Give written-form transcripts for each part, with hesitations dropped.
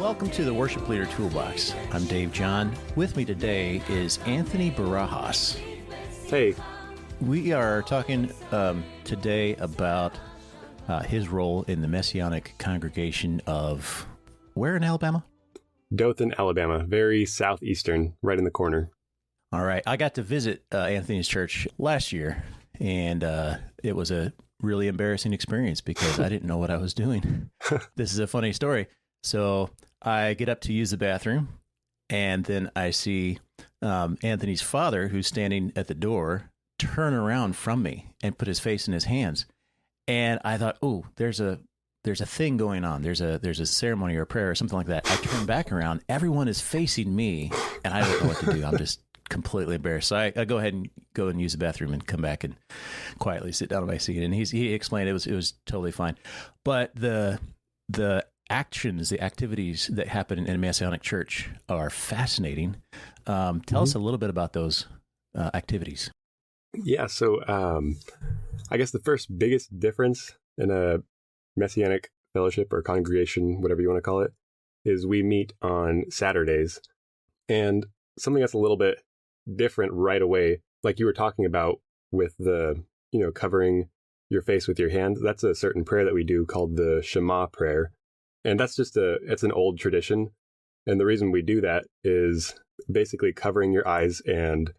Welcome to the Worship Leader Toolbox. I'm Dave John. With me today is Anthony Barajas. Hey. We are talking today about his role in the Messianic congregation of where in Alabama? Dothan, Alabama. Very southeastern, right in the corner. All right. I got to visit Anthony's church last year, and it was a really embarrassing experience because I didn't know what I was doing. This is a funny story. So I get up to use the bathroom, and then I see Anthony's father, who's standing at the door, turn around from me and put his face in his hands. And I thought, oh, there's a thing going on. There's a ceremony or a prayer or something like that. I turn back around. Everyone is facing me, and I don't know what to do. I'm just completely embarrassed. So I go ahead and go and use the bathroom and come back and quietly sit down on my seat. And he explained it was totally fine. But the actions, the activities that happen in a Messianic church are fascinating. Tell us a little bit about those activities. Yeah, so I guess the first biggest difference in a Messianic fellowship or congregation, whatever you want to call it, is we meet on Saturdays. And something that's a little bit different right away, like you were talking about with the, covering your face with your hand, that's a certain prayer that we do called the Shema prayer. And that's it's an old tradition. And the reason we do that is basically covering your eyes and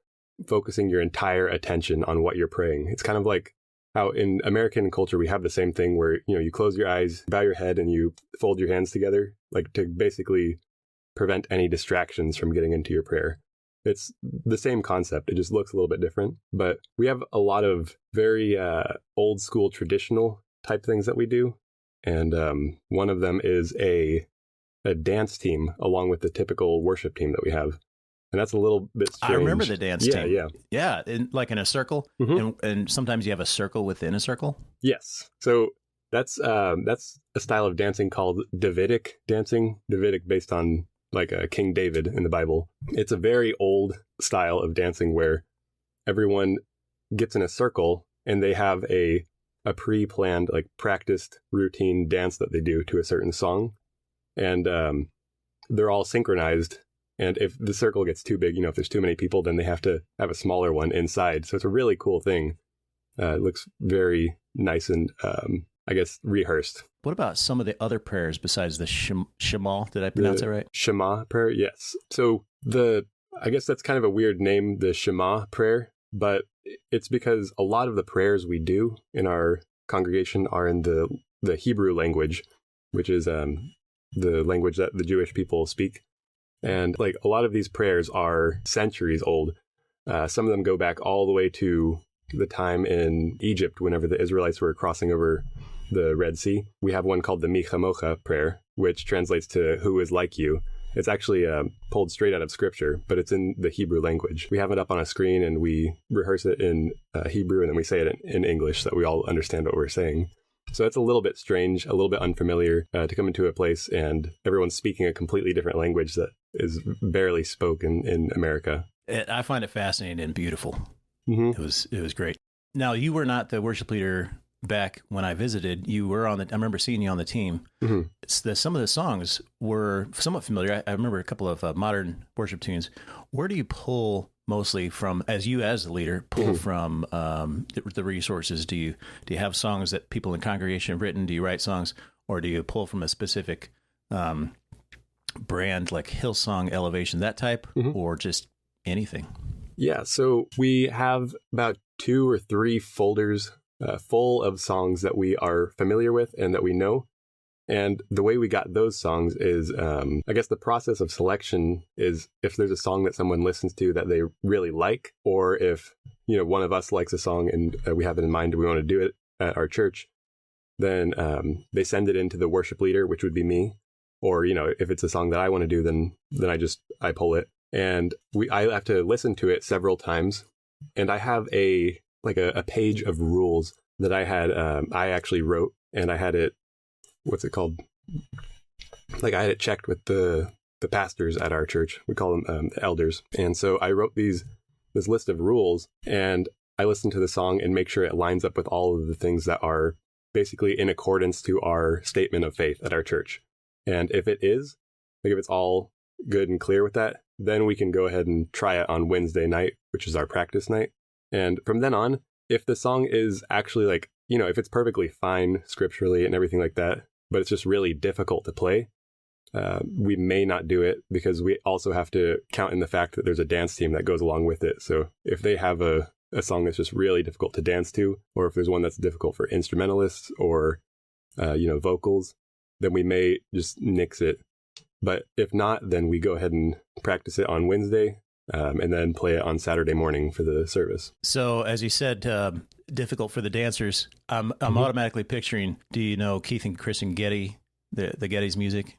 focusing your entire attention on what you're praying. It's kind of like how in American culture, we have the same thing where, you close your eyes, bow your head, and you fold your hands together, like to basically prevent any distractions from getting into your prayer. It's the same concept. It just looks a little bit different. But we have a lot of very old school traditional type things that we do. And one of them is a dance team along with the typical worship team that we have. And that's a little bit strange. I remember the dance team. Yeah. Like in a circle. Mm-hmm. And sometimes you have a circle within a circle. Yes. So that's a style of dancing called Davidic dancing. Davidic based on like King David in the Bible. It's a very old style of dancing where everyone gets in a circle and they have a pre-planned, like practiced routine dance that they do to a certain song. And they're all synchronized. And if the circle gets too big, if there's too many people, then they have to have a smaller one inside. So it's a really cool thing. It looks very nice and, I guess, rehearsed. What about some of the other prayers besides the Shema? Did I pronounce that right? Shema prayer, yes. So I guess that's kind of a weird name, the Shema prayer, but it's because a lot of the prayers we do in our congregation are in the Hebrew language, which is the language that the Jewish people speak. And like a lot of these prayers are centuries old. Some of them go back all the way to the time in Egypt, whenever the Israelites were crossing over the Red Sea. We have one called the Mi Chamocha prayer, which translates to who is like you. It's actually pulled straight out of scripture, but it's in the Hebrew language. We have it up on a screen and we rehearse it in Hebrew and then we say it in English so that we all understand what we're saying. So it's a little bit strange, a little bit unfamiliar to come into a place and everyone's speaking a completely different language that is barely spoken in America. I find it fascinating and beautiful. Mm-hmm. It was great. Now, you were not the worship leader back when I visited. You were I remember seeing you on the team. Mm-hmm. Some of the songs were somewhat familiar. I remember a couple of modern worship tunes. Where do you pull mostly from, as the leader, pull from the resources? Do you have songs that people in congregation have written? Do you write songs, or do you pull from a specific brand like Hillsong, Elevation, that type, or just anything? Yeah, so we have about 2 or 3 folders full of songs that we are familiar with and that we know. And the way we got those songs is, I guess the process of selection is if there's a song that someone listens to that they really like, or if, one of us likes a song and we have it in mind and we want to do it at our church, then they send it into the worship leader, which would be me. Or, if it's a song that I want to do, then I pull it. And I have to listen to it several times. And I have a page of rules that I actually wrote, and I had it, what's it called? Like I had it checked with the pastors at our church. We call them the elders. And so I wrote this list of rules, and I listen to the song and make sure it lines up with all of the things that are basically in accordance to our statement of faith at our church. And if it is, like if it's all good and clear with that, then we can go ahead and try it on Wednesday night, which is our practice night. And from then on, if the song is actually like, if it's perfectly fine scripturally and everything like that, but it's just really difficult to play, we may not do it, because we also have to count in the fact that there's a dance team that goes along with it. So if they have a song that's just really difficult to dance to, or if there's one that's difficult for instrumentalists or, vocals, then we may just nix it. But if not, then we go ahead and practice it on Wednesday, and then play it on Saturday morning for the service. So as you said, difficult for the dancers. I'm automatically picturing, do you know Keith and Chris and Getty, the Getty's music?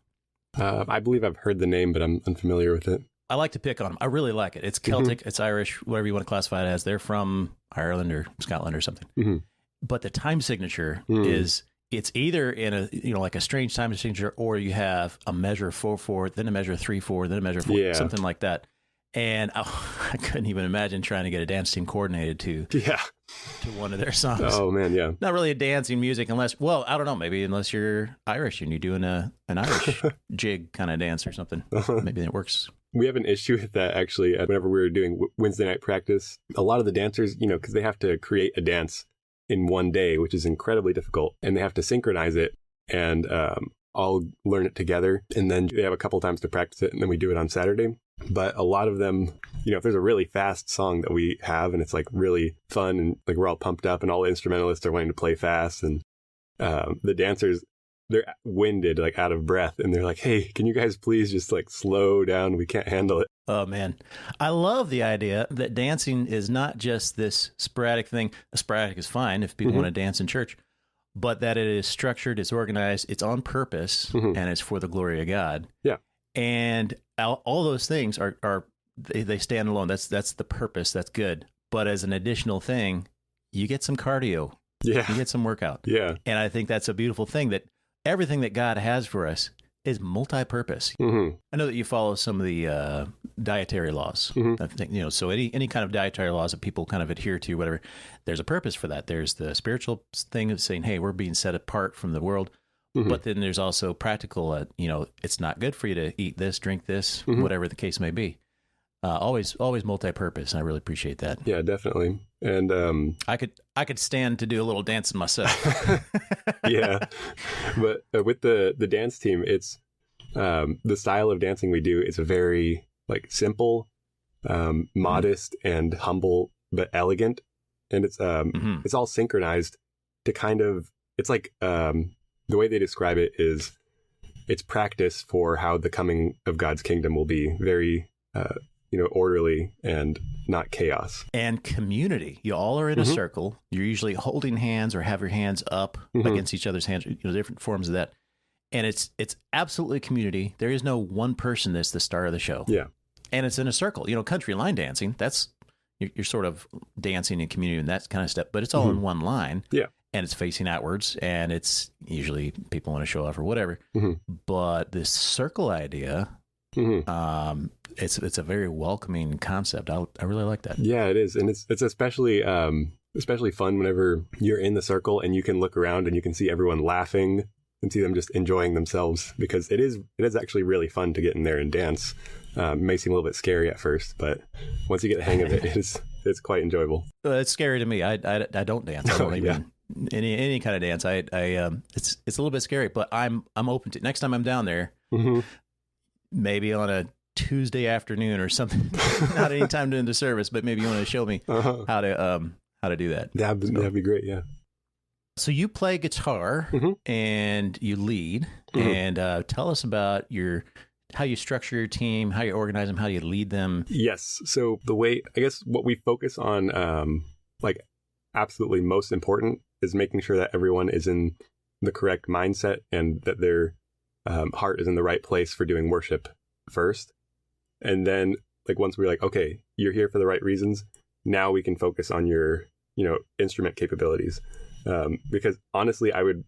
I believe I've heard the name, but I'm unfamiliar with it. I like to pick on them. I really like it. It's Celtic, it's Irish, whatever you want to classify it as. They're from Ireland or Scotland or something. Mm-hmm. But the time signature is, it's either in a, like a strange time signature, or you have a measure 4/4, then a measure 3/4, then a measure 4, something like that. And I couldn't even imagine trying to get a dance team coordinated to one of their songs. Oh man, yeah. Not really a dancing music unless, well, I don't know, maybe unless you're Irish and you're doing an Irish jig kind of dance or something. Maybe that works. We have an issue with that actually. Whenever we were doing Wednesday night practice, a lot of the dancers, because they have to create a dance in one day, which is incredibly difficult, and they have to synchronize it and all learn it together, and then they have a couple times to practice it, and then we do it on Saturday. But a lot of them, if there's a really fast song that we have and it's like really fun and like we're all pumped up and all the instrumentalists are wanting to play fast, and the dancers, they're winded, like out of breath, and they're like, hey, can you guys please just like slow down? We can't handle it. Oh man, I love the idea that dancing is not just this sporadic thing. Sporadic is fine if people want to dance in church, but that it is structured, it's organized, it's on purpose, and it's for the glory of God. Yeah. And all those things are they stand alone. That's the purpose. That's good. But as an additional thing, you get some cardio. Yeah. You get some workout. Yeah. And I think that's a beautiful thing, that everything that God has for us is multi-purpose. Mm-hmm. I know that you follow some of the dietary laws. I think, so any kind of dietary laws that people kind of adhere to, whatever, there's a purpose for that. There's the spiritual thing of saying, hey, we're being set apart from the world. But then there's also practical, it's not good for you to eat this, drink this, whatever the case may be. Always multi-purpose. And I really appreciate that. Yeah, definitely. And I could stand to do a little dancing myself. Yeah. But with the dance team, it's the style of dancing we do is a very like simple, modest and humble, but elegant. And it's all synchronized to kind of, it's like, the way they describe it is it's practice for how the coming of God's kingdom will be very, orderly and not chaos. And community. You all are in a circle. You're usually holding hands or have your hands up against each other's hands, different forms of that. And it's absolutely community. There is no one person that's the star of the show. Yeah. And it's in a circle. Country line dancing, that's, you're sort of dancing in community and that kind of stuff, but it's all in one line. Yeah. And it's facing outwards, and it's usually people want to show off or whatever. But this circle idea, it's a very welcoming concept. I really like that. Yeah, it is, and it's especially fun whenever you're in the circle and you can look around and you can see everyone laughing and see them just enjoying themselves, because it is actually really fun to get in there and dance. It may seem a little bit scary at first, but once you get the hang of it, it's quite enjoyable. It's scary to me. I don't dance. I don't even. Any kind of dance, it's a little bit scary, but I'm open to. Next time I'm down there, maybe on a Tuesday afternoon or something. Not any time during the service, but maybe you want to show me how to do that. That'd be great. Yeah. So you play guitar and you lead, and tell us about how you structure your team, how you organize them, how you lead them. Yes. So the way, I guess, what we focus on, absolutely most important is making sure that everyone is in the correct mindset and that their heart is in the right place for doing worship first. And then once we're like, okay, you're here for the right reasons, now we can focus on your, instrument capabilities. Because honestly, I would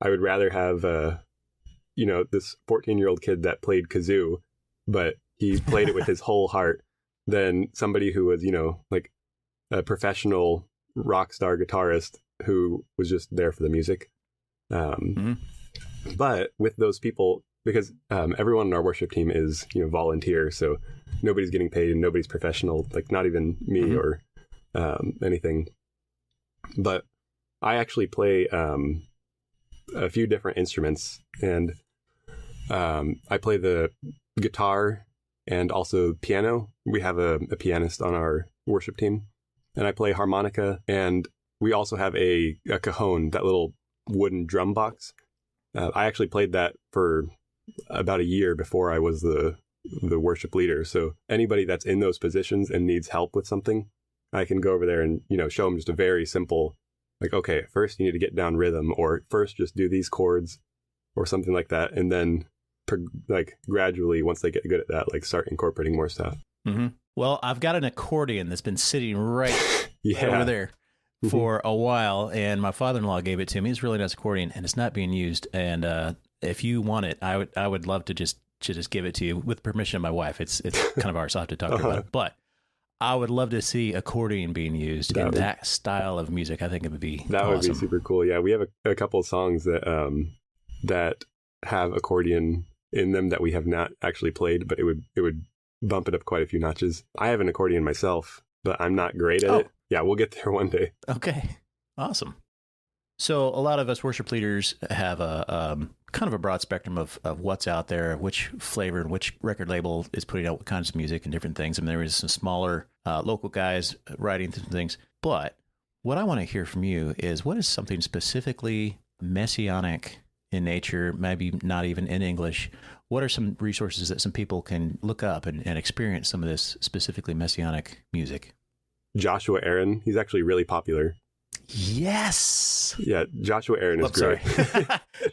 rather have, this 14-year-old kid that played kazoo, but he played it with his whole heart, than somebody who was, a professional rock star guitarist who was just there for the music. But with those people, because everyone in our worship team is, volunteer. So nobody's getting paid and nobody's professional, like not even me or anything. But I actually play a few different instruments, and I play the guitar and also piano. We have a pianist on our worship team, and I play harmonica, and we also have a cajon, that little wooden drum box. I actually played that for about a year before I was the worship leader. So anybody that's in those positions and needs help with something, I can go over there and, show them just a very simple, like, okay, first you need to get down rhythm, or first just do these chords or something like that. And then gradually, once they get good at that, like start incorporating more stuff. Mm-hmm. Well, I've got an accordion that's been sitting right over there for a while, and my father-in-law gave it to me. It's a really nice accordion, and it's not being used. And if you want it, I would love to just give it to you with permission of my wife. It's kind of ours. So I have to talk to her about it. But I would love to see accordion being used in that style of music. I think it would be awesome. Would be super cool. Yeah, we have a couple of songs that have accordion in them that we have not actually played, but it would bump it up quite a few notches. I have an accordion myself, but I'm not great at it. Yeah, we'll get there one day. Okay, awesome. So a lot of us worship leaders have a kind of a broad spectrum of what's out there, which flavor and which record label is putting out what kinds of music and different things. I mean, there is some smaller local guys writing some things. But what I want to hear from you is, what is something specifically messianic in nature, maybe not even in English? What are some resources that some people can look up and experience some of this specifically messianic music? Joshua Aaron, he's actually really popular. Yes. Yeah, Joshua Aaron is great.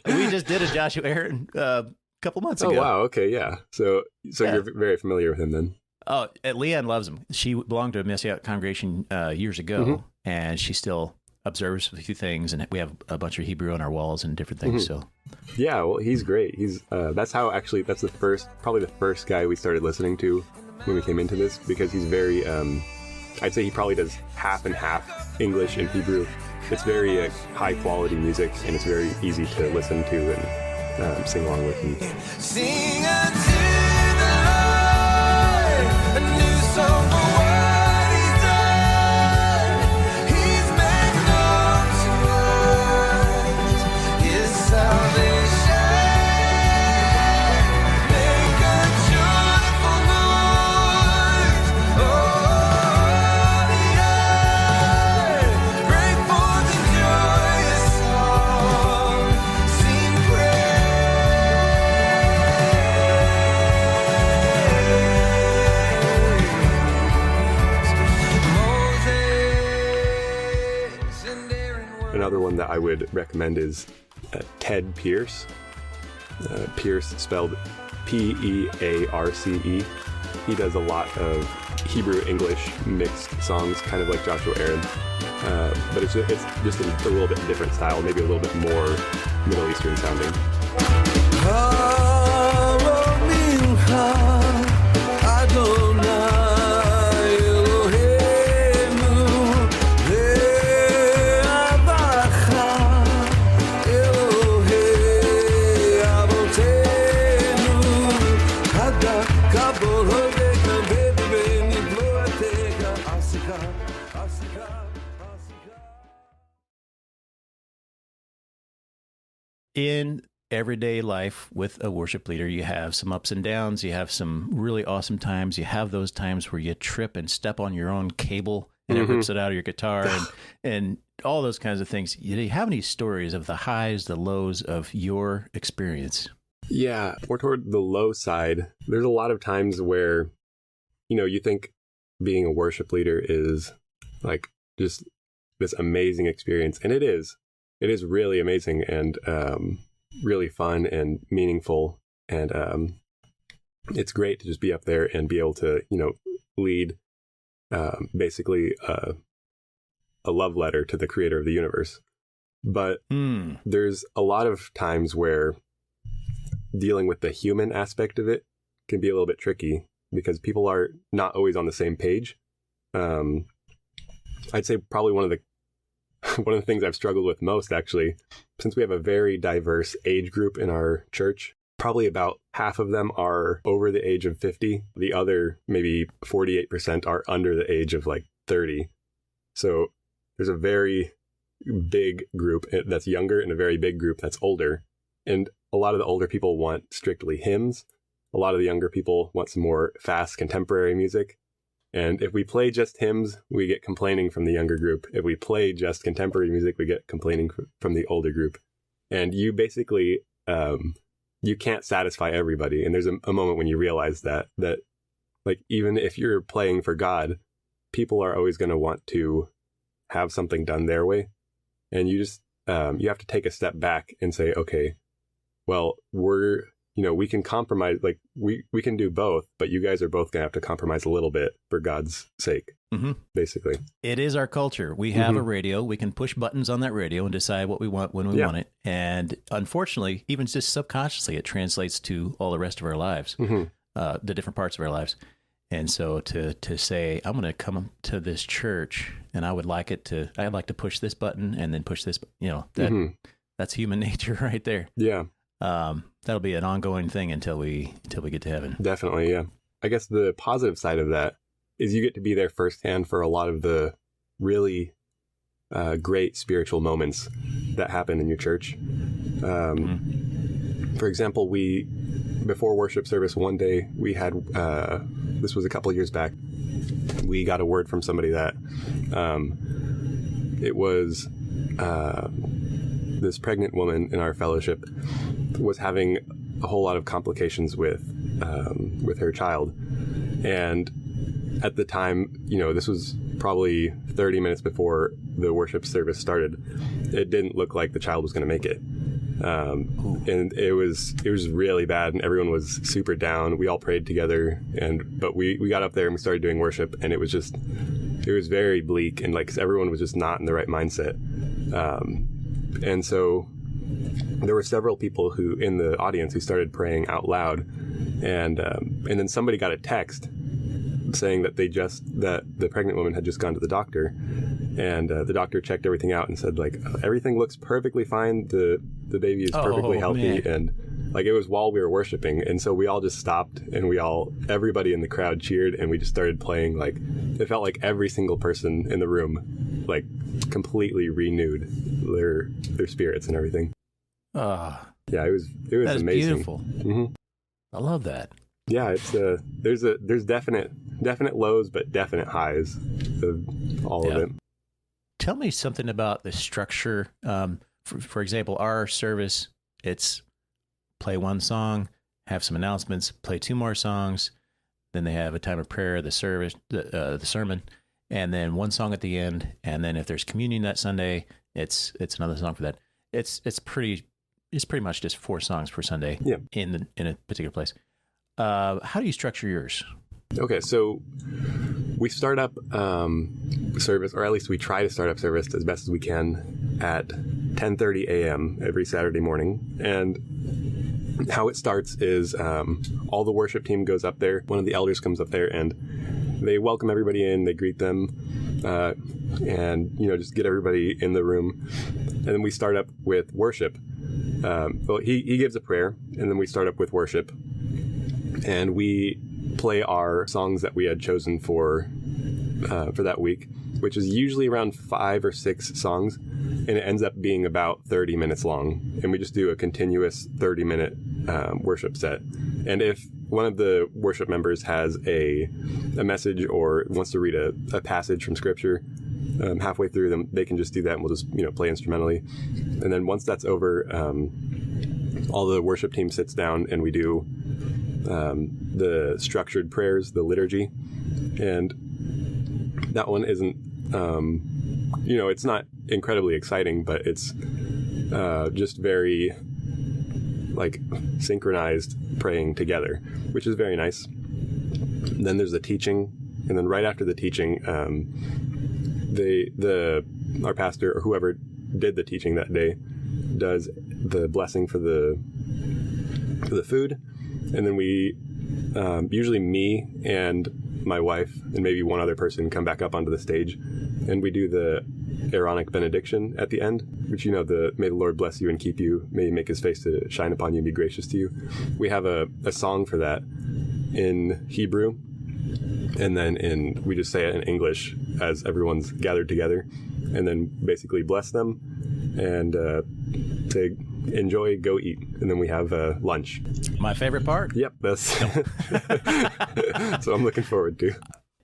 We just did a Joshua Aaron a couple months ago. Oh, wow. Okay, yeah. So you're very familiar with him then? Oh, Leanne loves him. She belonged to a Messianic congregation years ago, and she still observes a few things, and we have a bunch of Hebrew on our walls and different things. So, yeah, well, he's great. He's that's probably the first guy we started listening to when we came into this, because he's very I'd say he probably does half and half English and Hebrew. It's very high quality music, and it's very easy to listen to and sing along with. And sing unto the Lord a new song for what He's done. He's made known to us His salvation. Make a joyful noise, oh, the earth. Break forth in joyous song. Sing Another one that I would recommend is Ted Pierce. Pierce spelled Pearce. He does a lot of Hebrew-English mixed songs, kind of like Joshua Aaron. But it's just a little bit different style, maybe a little bit more Middle Eastern sounding. In everyday life with a worship leader, you have some ups and downs. You have some really awesome times. You have those times where you trip and step on your own cable and it rips it out of your guitar and all those kinds of things. Do you have any stories of the highs, the lows of your experience? Yeah, more toward the low side. There's a lot of times where, you think being a worship leader is like just this amazing experience. And it is. It is really amazing and really fun and meaningful. And it's great to just be up there and be able to, lead basically a love letter to the creator of the universe. But there's a lot of times where dealing with the human aspect of it can be a little bit tricky because people are not always on the same page. I'd say probably one of the things I've struggled with most, actually, since we have a very diverse age group in our church, probably about half of them are over the age of 50. The other maybe 48% are under the age of like 30. So there's a very big group that's younger and a very big group that's older. And a lot of the older people want strictly hymns. A lot of the younger people want some more fast contemporary music. And if we play just hymns, we get complaining from the younger group. If we play just contemporary music, we get complaining from the older group. And you basically, you can't satisfy everybody. And there's a moment when you realize that like, even if you're playing for God, people are always going to want to have something done their way. And you just, you have to take a step back and say, okay, well, we can compromise, like we can do both, but you guys are both going to have to compromise a little bit for God's sake, basically. It is our culture. We have a radio. We can push buttons on that radio and decide what we want when we want it. And unfortunately, even just subconsciously, it translates to all the rest of our lives, the different parts of our lives. And so to say, I'm going to come to this church and I'd like to push this button and then push this, that's human nature right there. Yeah. That'll be an ongoing thing until we get to heaven. Definitely. Yeah. I guess the positive side of that is you get to be there firsthand for a lot of the really great spiritual moments that happen in your church. For example, before worship service one day, we had, this was a couple of years back, we got a word from somebody that it was this pregnant woman in our fellowship was having a whole lot of complications with her child. And at the time, this was probably 30 minutes before the worship service started. It didn't look like the child was going to make it. And it was really bad, and everyone was super down. We all prayed together, but we got up there and we started doing worship, and it was very bleak, and like everyone was just not in the right mindset. And so there were several people who in the audience who started praying out loud, and then somebody got a text saying that the pregnant woman had just gone to the doctor, and the doctor checked everything out and said, like, everything looks perfectly fine. The baby is perfectly healthy. Man. And like, it was while we were worshiping. And so we all just stopped, and everybody in the crowd cheered, and we just started playing. Like, it felt like every single person in the room, like, completely renewed their spirits and everything. Yeah, it was amazing. Beautiful. I love that. Yeah, it's there's definite lows, but definite highs of all of it. Tell me something about the structure. For example, our service, it's play one song, have some announcements, play two more songs, then they have a time of prayer, the service, the sermon, and then one song at the end. And then if there's communion that Sunday, it's another song for that. It's pretty much just 4 songs per Sunday in a particular place. How do you structure yours? Okay, so we start up service, or at least we try to start up service as best as we can at 10:30 a.m. every Saturday morning. And how it starts is all the worship team goes up there. One of the elders comes up there and they welcome everybody in. They greet them and just get everybody in the room. And then we start up with worship. He gives a prayer, and then we start up with worship. And we play our songs that we had chosen for that week, which is usually around 5 or 6 songs, and it ends up being about 30 minutes long. And we just do a continuous 30-minute worship set. And if one of the worship members has a message or wants to read a passage from Scripture halfway through them, they can just do that, and we'll just play instrumentally. And then once that's over, all the worship team sits down and we do the structured prayers, the liturgy. And that one isn't, it's not incredibly exciting, but it's just very like synchronized praying together, which is very nice. Then there's the teaching, and then right after the teaching, our pastor or whoever did the teaching that day does the blessing for the food. And then we, usually me and my wife and maybe one other person come back up onto the stage, and we do the Aaronic benediction at the end, which, may the Lord bless you and keep you, may he make his face to shine upon you and be gracious to you. We have a song for that in Hebrew, and then we just say it in English as everyone's gathered together, and then basically bless them and to enjoy, go eat, and then we have lunch. My favorite part? Yep, that's so I'm looking forward to.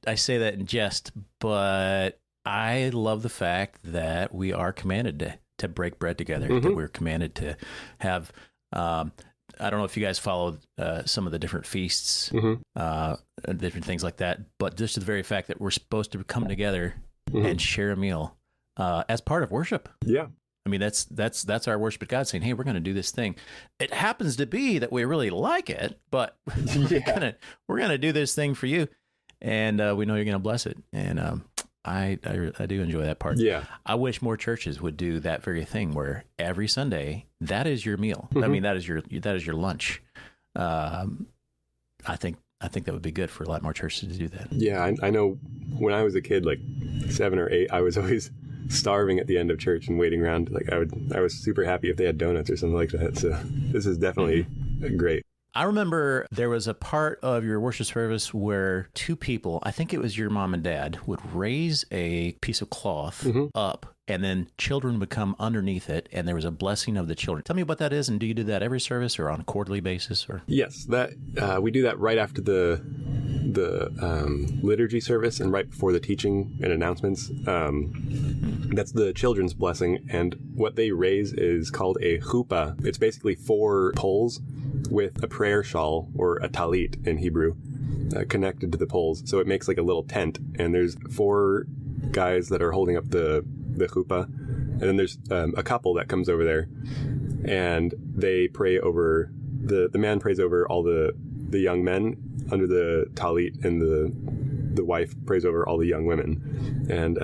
I say that in jest, but I love the fact that we are commanded to break bread together, that we're commanded to have, I don't know if you guys follow some of the different feasts, different things like that, but just the very fact that we're supposed to come together and share a meal as part of worship. Yeah. I mean, that's our worship of God, saying, hey, we're going to do this thing. It happens to be that we really like it, but we're gonna do this thing for you. And we know you're going to bless it. And I do enjoy that part. Yeah. I wish more churches would do that very thing where every Sunday, that is your meal. I mean, that is your lunch. I think that would be good for a lot more churches to do that. Yeah. I know when I was a kid, like 7 or 8, I was always starving at the end of church and waiting around. Like I was super happy if they had donuts or something like that. So this is definitely great. I remember there was a part of your worship service where 2 people, I think it was your mom and dad, would raise a piece of cloth up, and then children would come underneath it, and there was a blessing of the children. Tell me what that is, and do you do that every service or on a quarterly basis? Or Yes, that we do that right after the liturgy service and right before the teaching and announcements. That's the children's blessing, and what they raise is called a chuppah. It's basically 4 poles with a prayer shawl, or a talit in Hebrew, connected to the poles. So it makes like a little tent, and there's 4 guys that are holding up the chuppah, and then there's a couple that comes over there, and they pray over, the man prays over all the young men under the talit, and the wife prays over all the young women. And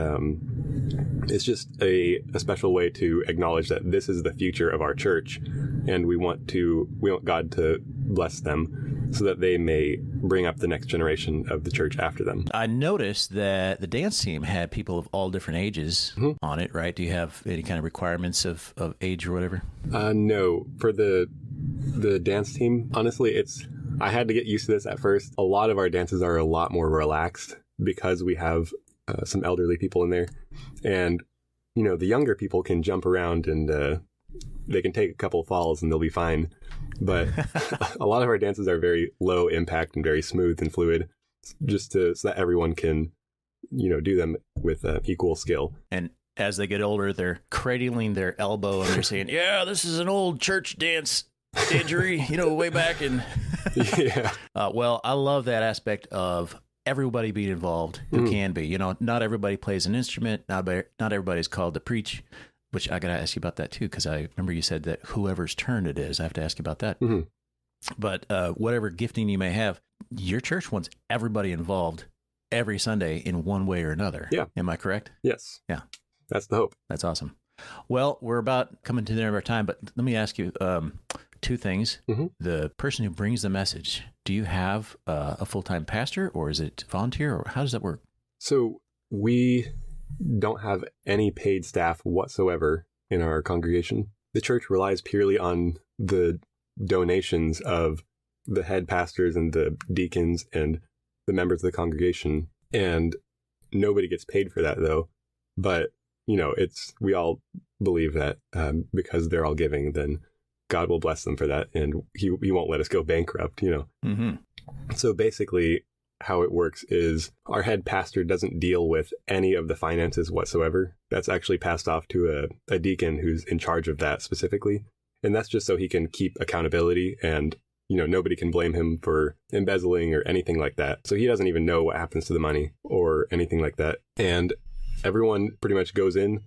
it's just a special way to acknowledge that this is the future of our church, and we want God to bless them so that they may bring up the next generation of the church after them. I noticed that the dance team had people of all different ages on it, right? Do you have any kind of requirements of age or whatever? No. For the dance team, honestly, I had to get used to this at first. A lot of our dances are a lot more relaxed because we have some elderly people in there. And, the younger people can jump around and they can take a couple of falls and they'll be fine. But a lot of our dances are very low impact and very smooth and fluid, just so that everyone can, do them with equal skill. And as they get older, they're cradling their elbow and they're saying, yeah, this is an old church dance injury, way back in. Yeah. Well, I love that aspect of everybody being involved who can be. Not everybody plays an instrument. Not everybody's called to preach, which I got to ask you about that too, because I remember you said that whoever's turn it is, I have to ask you about that. But whatever gifting you may have, your church wants everybody involved every Sunday in one way or another. Yeah. Am I correct? Yes. Yeah. That's the hope. That's awesome. Well, we're about coming to the end of our time, but let me ask you 2 things. The person who brings the message, do you have a full-time pastor, or is it volunteer, or how does that work? So we don't have any paid staff whatsoever in our congregation. The church relies purely on the donations of the head pastors and the deacons and the members of the congregation. And nobody gets paid for that, though. But, we all believe that because they're all giving, then God will bless them for that, and he won't let us go bankrupt, So basically, how it works is our head pastor doesn't deal with any of the finances whatsoever. That's actually passed off to a deacon who's in charge of that specifically. And that's just so he can keep accountability and, nobody can blame him for embezzling or anything like that. So he doesn't even know what happens to the money or anything like that. And everyone pretty much goes in,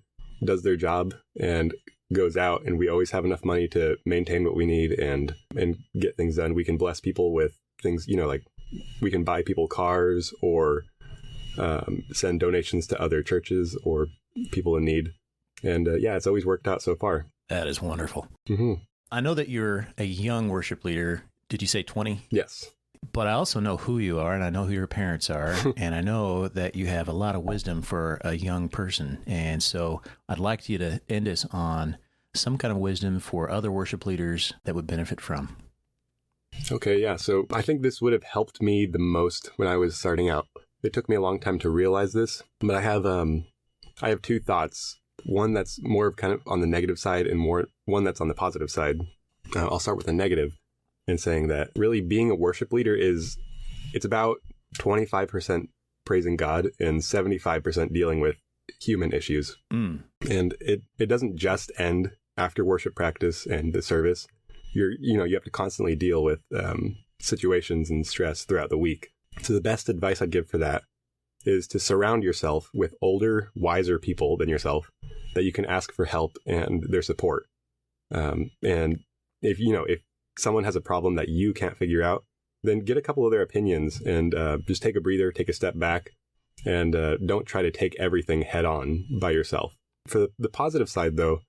does their job, and goes out, and we always have enough money to maintain what we need and get things done. We can bless people with things, like we can buy people cars or send donations to other churches or people in need. And it's always worked out so far. That is wonderful. Mm-hmm. I know that you're a young worship leader. Did you say 20? Yes. But I also know who you are, and I know who your parents are, and I know that you have a lot of wisdom for a young person. And so I'd like you to end us on some kind of wisdom for other worship leaders that would benefit from. Okay, yeah. So I think this would have helped me the most when I was starting out. It took me a long time to realize this, but I have two thoughts. One that's more of kind of on the negative side and one that's on the positive side. I'll start with the negative and saying that really being a worship leader it's about 25% praising God and 75% dealing with human issues. And it doesn't just end after worship practice and the service. You have to constantly deal with situations and stress throughout the week. So the best advice I'd give for that is to surround yourself with older, wiser people than yourself that you can ask for help and their support. And if someone has a problem that you can't figure out, then get a couple of their opinions and just take a breather, take a step back, and don't try to take everything head on by yourself. For the positive side, though,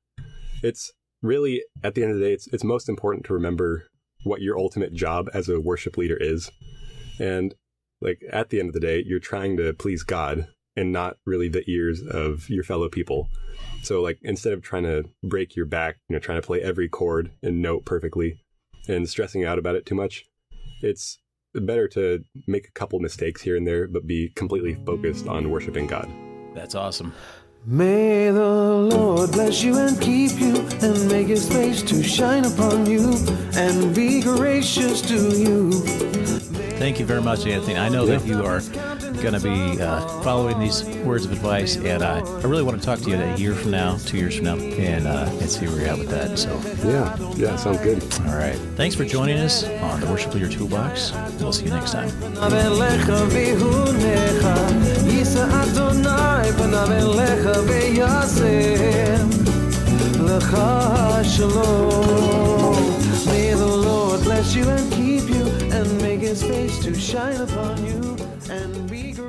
it's really, at the end of the day, it's most important to remember what your ultimate job as a worship leader is. And like at the end of the day, you're trying to please God and not really the ears of your fellow people. So like instead of trying to break your back, trying to play every chord and note perfectly and stressing out about it too much, it's better to make a couple mistakes here and there, but be completely focused on worshiping God. That's awesome. May the Lord bless you and keep you, and make his face to shine upon you, and be gracious to you. Thank you very much, Anthony. I know that you are going to be following these words of advice, and I really want to talk to you a year from now, 2 years from now, and see where you're at with that. So yeah, sounds good. All right. Thanks for joining us on the Worship Leader Toolbox. We'll see you next time. May the Lord bless you and keep you, and make his face to shine upon you, and be gracious.